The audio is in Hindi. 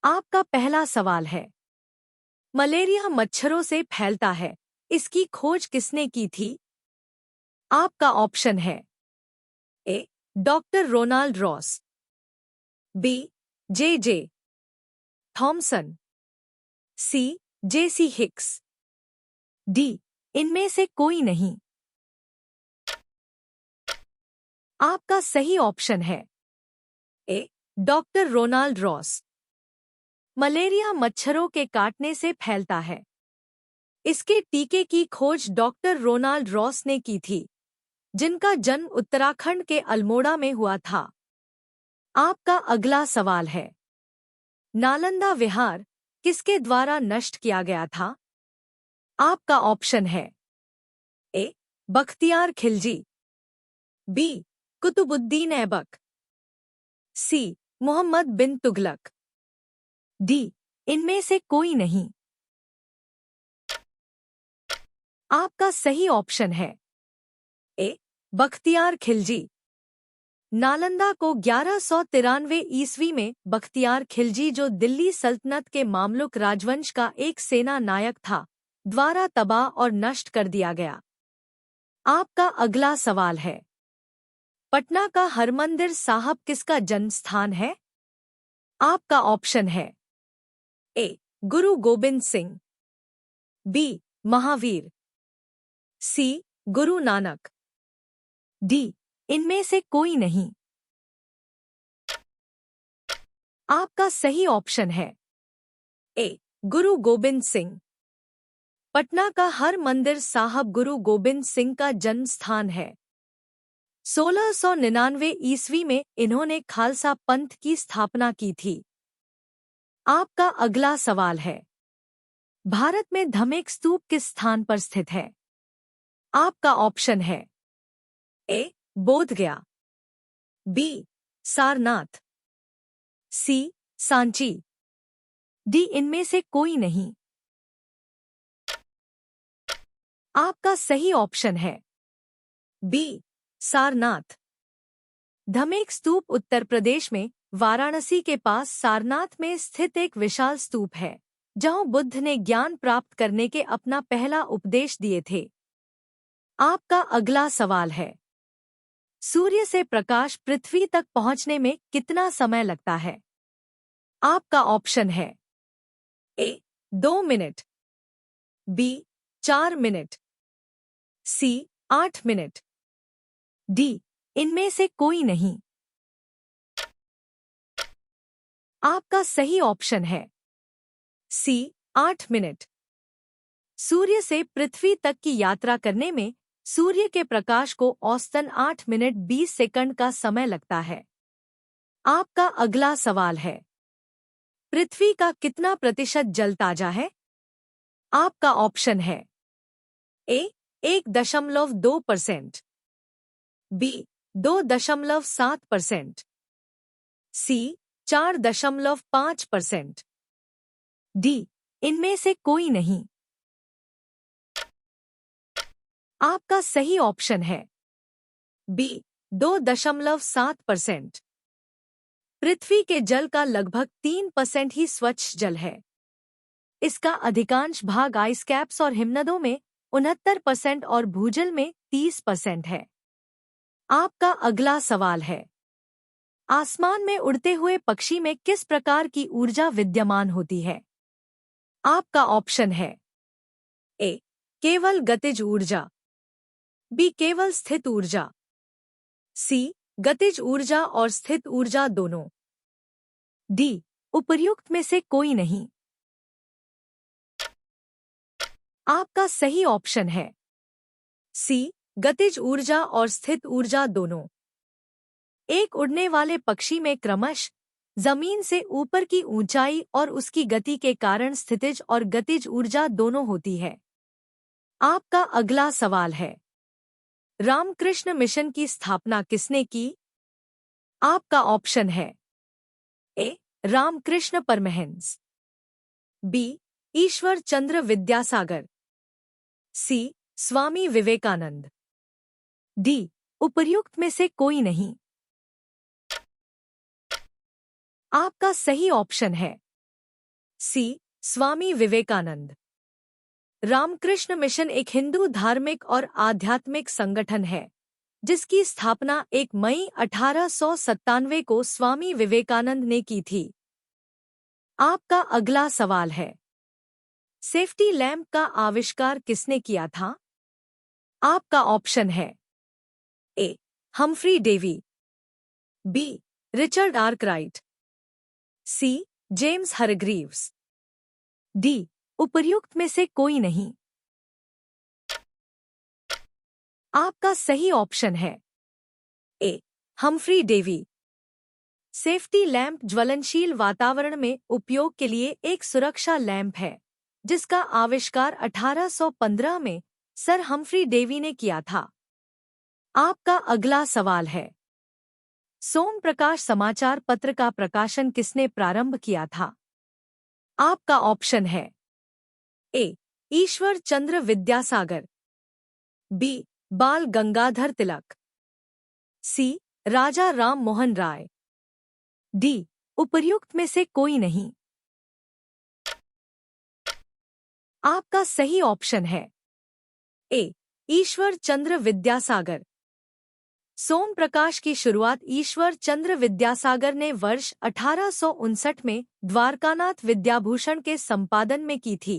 आपका पहला सवाल है, मलेरिया मच्छरों से फैलता है, इसकी खोज किसने की थी? आपका ऑप्शन है A. Doctor Ronald Ross, B. J Thomson, C. Jesse Hicks, D. इनमें से कोई नहीं। आपका सही ऑप्शन है A. Doctor Ronald Ross. Malaria मच्छरों के काटने से फैलता है। इसके टीके की खोज डॉक्टर रोनाल्ड रॉस ने की थी, जिनका जन्म उत्तराखंड के अल्मोड़ा में हुआ था। आपका अगला सवाल है, नालंदा विहार किसके द्वारा नष्ट किया गया था? आपका ऑप्शन है ए. बख्तियार खिलजी, बी. कुतुबुद्दीन ऐबक, सी. मोहम्मद बिन तुगलक, डी. इनमें से कोई नहीं। आपका सही ऑप्शन है ए. बख्तियार खिलजी। नालंदा को 1193 ईस्वी में बख्तियार खिलजी, जो दिल्ली सल्तनत के मामलुक राजवंश का एक सेना नायक था, द्वारा तबाह और नष्ट कर दिया गया। आपका अगला सवाल है, पटना का हरमंदिर साहब किसका जन्म स्थान है? आपका ऑप्शन है ए. गुरु गोबिंद सिंह, बी. महावीर, सी. गुरु नानक, डी. इनमें से कोई नहीं। आपका सही ऑप्शन है ए. गुरु गोबिंद सिंह। पटना का हर मंदिर साहब गुरु गोबिंद सिंह का जन्म स्थान है। 1699 ईस्वी में इन्होंने खालसा पंथ की स्थापना की थी। आपका अगला सवाल है, भारत में धमेक स्तूप किस स्थान पर स्थित है? आपका ऑप्शन है ए. बोधगया, बी. सारनाथ, सी. सांची, डी. इनमें से कोई नहीं। आपका सही ऑप्शन है बी. सारनाथ। धमेक स्तूप उत्तर प्रदेश में वाराणसी के पास सारनाथ में स्थित एक विशाल स्तूप है, जहां बुद्ध ने ज्ञान प्राप्त करने के अपना पहला उपदेश दिए थे। आपका अगला सवाल है, सूर्य से प्रकाश पृथ्वी तक पहुंचने में कितना समय लगता है? आपका ऑप्शन है ए. 2 मिनट, बी. 4 मिनट, सी. 8 मिनट, डी. इनमें से कोई नहीं। आपका सही ऑप्शन है सी. 8 मिनट। सूर्य से पृथ्वी तक की यात्रा करने में सूर्य के प्रकाश को औसतन 8 मिनट 20 सेकंड का समय लगता है। आपका अगला सवाल है, पृथ्वी का कितना प्रतिशत जल ताजा है? आपका ऑप्शन है ए. 1.2%, बी. 2.7%, सी. 4.5%, डी. इनमें से कोई नहीं। आपका सही ऑप्शन है बी. 2.7%। पृथ्वी के जल का लगभग 3% ही स्वच्छ जल है। इसका अधिकांश भाग आइस कैप्स और हिमनदों में 69% और भूजल में 30% है। आपका अगला सवाल है, आसमान में उड़ते हुए पक्षी में किस प्रकार की ऊर्जा विद्यमान होती है? आपका ऑप्शन है ए. केवल गतिज ऊर्जा, बी. केवल स्थित ऊर्जा, सी. गतिज ऊर्जा और स्थित ऊर्जा दोनों, डी. उपर्युक्त में से कोई नहीं। आपका सही ऑप्शन है सी. गतिज ऊर्जा और स्थित ऊर्जा दोनों। एक उड़ने वाले पक्षी में क्रमश जमीन से ऊपर की ऊंचाई और उसकी गति के कारण स्थितिज और गतिज ऊर्जा दोनों होती है। आपका अगला सवाल है, रामकृष्ण मिशन की स्थापना किसने की? आपका ऑप्शन है ए. रामकृष्ण परमहंस, बी. ईश्वर चंद्र विद्यासागर, सी. स्वामी विवेकानंद, डी. उपर्युक्त में से कोई नहीं। आपका सही ऑप्शन है सी स्वामी विवेकानंद। रामकृष्ण मिशन एक हिंदू धार्मिक और आध्यात्मिक संगठन है जिसकी स्थापना 1 मई 1897 को स्वामी विवेकानंद ने की थी। आपका अगला सवाल है, सेफ्टी लैंप का आविष्कार किसने किया था? आपका ऑप्शन है A Humphry Davy, B Richard Arkwright, C James Hargreaves, D उपर्युक्त में से कोई नहीं। आपका सही ऑप्शन है A Humphry Davy. Safety lamp ज्वलनशील वातावरण में उपयोग के लिए एक सुरक्षा लैंप है जिसका आविष्कार 1815 में सर हम्फ्री डेवी ने किया था। आपका अगला सवाल है, सोम प्रकाश समाचार पत्र का प्रकाशन किसने प्रारंभ किया था? आपका ऑप्शन है ए ईश्वर चंद्र विद्यासागर, बी बाल गंगाधर तिलक, सी राजा राम मोहन राय, डी उपर्युक्त में से कोई नहीं। आपका सही ऑप्शन है ए ईश्वर चंद्र विद्यासागर। सोम प्रकाश की शुरुआत ईश्वर चंद्र विद्यासागर ने वर्ष 1859 में द्वारकानाथ विद्याभूषण के संपादन में की थी।